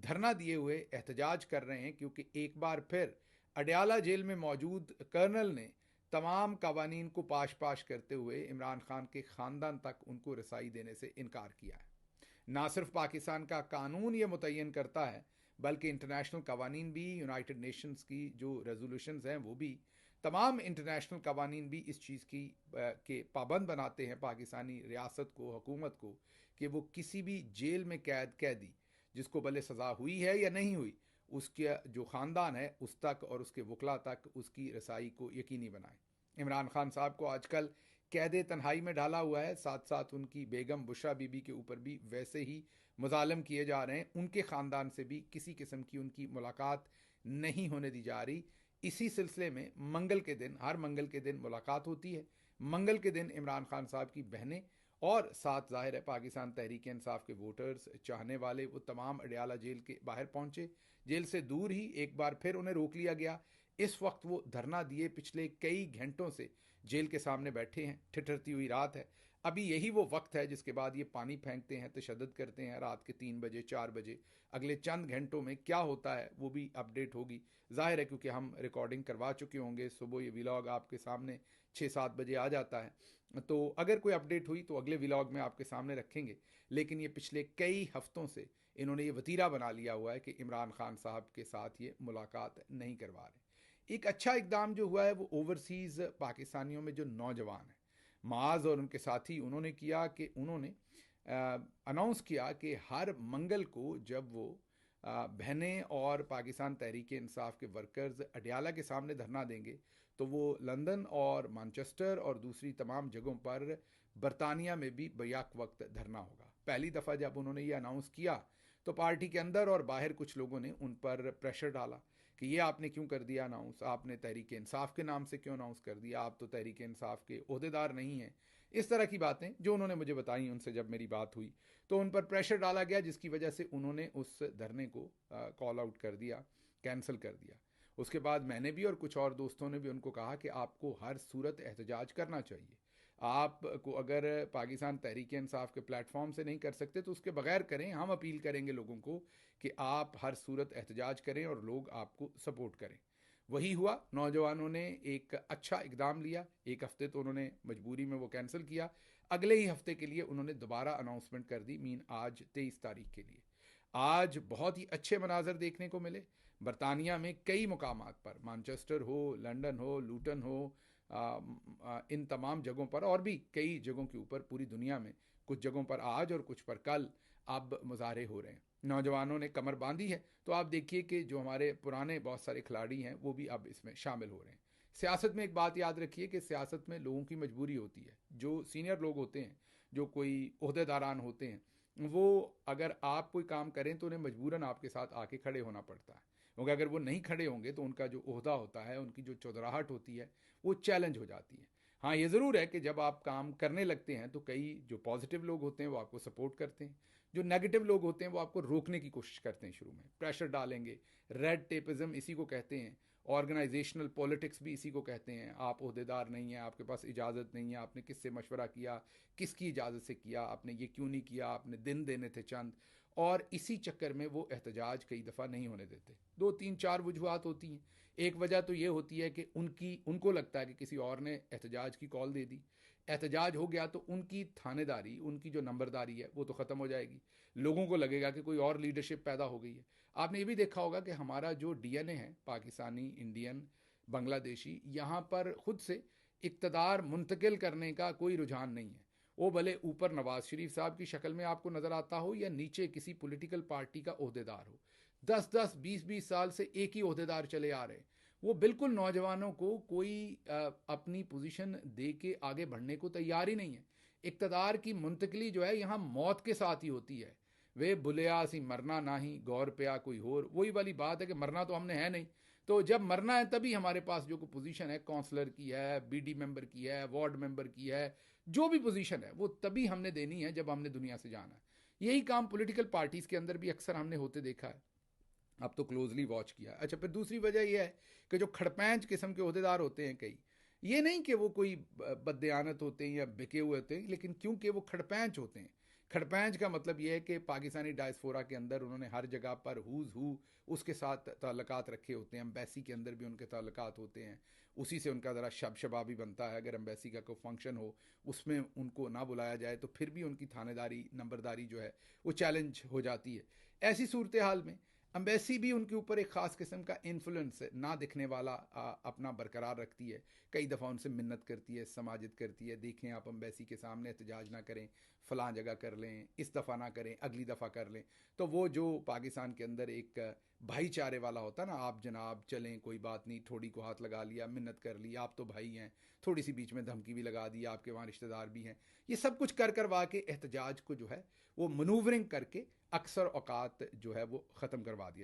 धरना दिए हुए एहतजाज कर रहे हैं, क्योंकि एक बार फिर अडयाला जेल में मौजूद कर्नल ने तमाम कवानीन को पाश पाश करते हुए इमरान खान के ख़ानदान तक उनको रसाई देने से इनकार किया है। ना सिर्फ पाकिस्तान का कानून ये मुतय्यन करता है, बल्कि इंटरनेशनल कवानीन भी, यूनाइटेड नेशंस की जो रेजोल्यूशंस हैं वो भी, तमाम इंटरनेशनल कवानीन भी इस चीज़ की के पाबंद बनाते हैं पाकिस्तानी रियासत को, हुकूमत को, कि वो किसी भी जेल में कैदी जिसको भले सज़ा हुई है या नहीं हुई, उसके जो ख़ानदान है उस तक और उसके वकला तक उसकी रसाई को यकीनी बनाए। इमरान खान साहब को आजकल कैद तन्हाई में डाला हुआ है, साथ साथ उनकी बेगम बुशरा बीबी के ऊपर भी वैसे ही मुजालम किए जा रहे हैं। उनके ख़ानदान से भी किसी किस्म की उनकी मुलाकात नहीं होने दी जा रही। इसी सिलसिले में मंगल के दिन, हर मंगल के दिन मुलाकात होती है। मंगल के दिन इमरान खान साहब की बहनें और साथ ज़ाहिर है पाकिस्तान तहरीक इंसाफ के वोटर्स, चाहने वाले, वो तमाम अडयाला जेल के बाहर पहुंचे। जेल से दूर ही एक बार फिर उन्हें रोक लिया गया। इस वक्त वो धरना दिए पिछले कई घंटों से जेल के सामने बैठे हैं। ठिठुरती हुई रात है। अभी यही वो वक्त है जिसके बाद ये पानी फेंकते हैं, तशद्दुद करते हैं रात के 3 बजे 4 बजे। अगले चंद घंटों में क्या होता है वो भी अपडेट होगी, ज़ाहिर है, क्योंकि हम रिकॉर्डिंग करवा चुके होंगे। सुबह ये व्लॉग आपके सामने 6-7 बजे आ जाता है, तो अगर कोई अपडेट हुई तो अगले व्लॉग में आपके सामने रखेंगे। लेकिन ये पिछले कई हफ्तों से इन्होंने ये वतीरा बना लिया हुआ है कि इमरान खान साहब के साथ ये मुलाकात नहीं करवा रहे। एक अच्छा इकदाम जो हुआ है वो ओवरसीज़ पाकिस्तानियों में जो नौजवान हैं, माज और उनके साथी, उन्होंने किया कि उन्होंने अनाउंस किया कि हर मंगल को जब वो बहनें और पाकिस्तान तहरीक इंसाफ के वर्कर्स अडयाला के सामने धरना देंगे, तो वो लंदन और मैनचेस्टर और दूसरी तमाम जगहों पर बरतानिया में भी बैक वक्त धरना होगा। पहली दफ़ा जब उन्होंने ये अनाउंस किया तो पार्टी के अंदर और बाहर कुछ लोगों ने उन पर प्रेशर डाला कि ये आपने क्यों कर दिया अनाउंस, आपने तहरीक इंसाफ के नाम से क्यों अनाउंस कर दिया, आप तो तहरीक इंसाफ के ओहदेदार नहीं हैं। इस तरह की बातें जो उन्होंने मुझे बताई उनसे जब मेरी बात हुई, तो उन पर प्रेशर डाला गया, जिसकी वजह से उन्होंने उस धरने को कॉल आउट कर दिया, कैंसिल कर दिया। उसके बाद मैंने भी और कुछ और दोस्तों ने भी उनको कहा कि आपको हर सूरत एहतजाज करना चाहिए। आपको अगर पाकिस्तान तहरीक इंसाफ के प्लेटफॉर्म से नहीं कर सकते तो उसके बगैर करें। हम अपील करेंगे लोगों को कि आप हर सूरत एहतजाज करें और लोग आपको सपोर्ट करें। वही हुआ। नौजवानों ने एक अच्छा इकदाम लिया। एक हफ्ते तो उन्होंने मजबूरी में वो कैंसिल किया। अगले ही हफ्ते के लिए उन्होंने दोबारा अनाउंसमेंट कर दी, मीन आज 23 तारीख के लिए। आज बहुत ही अच्छे मनाजर देखने को मिले बरतानिया में कई मुकामात पर, मैनचेस्टर हो, लंदन हो, लूटन हो, इन तमाम जगहों पर और भी कई जगहों के ऊपर पूरी दुनिया में, कुछ जगहों पर आज और कुछ पर कल अब मुजाहरे हो रहे हैं। नौजवानों ने कमर बांधी है। तो आप देखिए कि जो हमारे पुराने बहुत सारे खिलाड़ी हैं वो भी अब इसमें शामिल हो रहे हैं। सियासत में एक बात याद रखिए कि सियासत में लोगों की मजबूरी होती है। जो सीनियर लोग होते हैं, जो कोई ओहदेदारान होते हैं, वो अगर आप कोई काम करें तो उन्हें मजबूरन आपके साथ आके खड़े होना पड़ता है, क्योंकि अगर वो नहीं खड़े होंगे तो उनका जो ओहदा होता है, उनकी जो चौधराहट होती है, वो चैलेंज हो जाती है। हाँ, ये ज़रूर है कि जब आप काम करने लगते हैं तो कई जो पॉजिटिव लोग होते हैं वो आपको सपोर्ट करते हैं, जो नेगेटिव लोग होते हैं वो आपको रोकने की कोशिश करते हैं, शुरू में प्रेशर डालेंगे। रेड टेपिज्म इसी को कहते हैं। ऑर्गेनाइजेशनल पॉलिटिक्स भी इसी को कहते हैं। आप ओहदेदार नहीं हैं, आपके पास इजाज़त नहीं है, आपने किससे मशवरा किया, किसकी इजाज़त से किया, आपने ये क्यों नहीं किया, आपने दिन देने थे चंद, और इसी चक्कर में वो एहतजाज कई दफ़ा नहीं होने देते। 2-3-4 वजूहत होती हैं। एक वजह तो ये होती है कि उनको लगता है कि किसी और ने एहतजाज की कॉल दे दी, एहतजाज हो गया तो उनकी थानेदारी, उनकी जो नंबरदारी है वो तो ख़त्म हो जाएगी। लोगों को लगेगा कि कोई और लीडरशिप पैदा हो गई है। आपने ये भी देखा होगा कि हमारा जो डीएनए है, पाकिस्तानी, इंडियन, बांग्लादेशी, यहाँ पर खुद से इक़्तिदार मुंतकिल करने का कोई रुझान नहीं है। वो भले ऊपर नवाज शरीफ साहब की शक्ल में आपको नज़र आता हो या नीचे किसी पॉलिटिकल पार्टी का ओहदेदार हो। 10-10, 20-20 साल से एक ही ओहदेदार चले आ रहे हैं। वो बिल्कुल नौजवानों को कोई अपनी पोजीशन दे के आगे बढ़ने को तैयार ही नहीं है। इक़्तिदार की मुंतकली जो है यहाँ मौत के साथ ही होती है। वे बुलिया सी मरना ना ही गौर पिया कोई और, वही वाली बात है कि मरना तो हमने है नहीं, तो जब मरना है तभी हमारे पास जो कोई पोजीशन है, काउंसलर की है, बीडी मेंबर की है, वार्ड मेंबर की है, जो भी पोजीशन है वो तभी हमने देनी है जब हमने दुनिया से जाना है। यही काम पॉलिटिकल पार्टीज के अंदर भी अक्सर हमने होते देखा है। अब तो क्लोजली वॉच किया। अच्छा, फिर दूसरी वजह यह है कि जो खड़पैंच किस्म के ओहदेदार होते हैं कई, ये नहीं कि वो कोई बददयानत होते हैं या बिके हुए होते हैं, लेकिन क्योंकि वो खड़पैंच होते हैं, खड़पैंच का मतलब यह है कि पाकिस्तानी डायस्पोरा के अंदर उन्होंने हर जगह पर हू उसके साथ ताल्लुकात रखे होते हैं, एम्बेसी के अंदर भी उनके ताल्लुकात होते हैं, उसी से उनका ज़रा शबशबा भी बनता है। अगर एम्बेसी का कोई फंक्शन हो उसमें उनको ना बुलाया जाए तो फिर भी उनकी थानेदारी नंबरदारी जो है वो चैलेंज हो जाती है। ऐसी सूरत हाल में अम्बेसी भी उनके ऊपर एक ख़ास किस्म का इन्फ्लुएंस ना दिखने वाला अपना बरकरार रखती है। कई दफ़ा उनसे मिन्नत करती है, समाजित करती है, देखें आप अम्बेसी के सामने एहतजाज ना करें, फ़लाँ जगह कर लें, इस दफ़ा ना करें, अगली दफ़ा कर लें। तो वो जो पाकिस्तान के अंदर एक भाईचारे वाला होता ना, आप जनाब चलें, कोई बात नहीं, थोड़ी को हाथ लगा लिया, मिन्नत कर ली, आप तो भाई हैं, थोड़ी सी बीच में धमकी भी लगा दी, आपके वहाँ रिश्तेदार भी हैं, ये सब कुछ कर करवा के एहतजाज को जो है वो मनूवरिंग करके अक्सर औकात जो है वो ख़त्म करवा दिया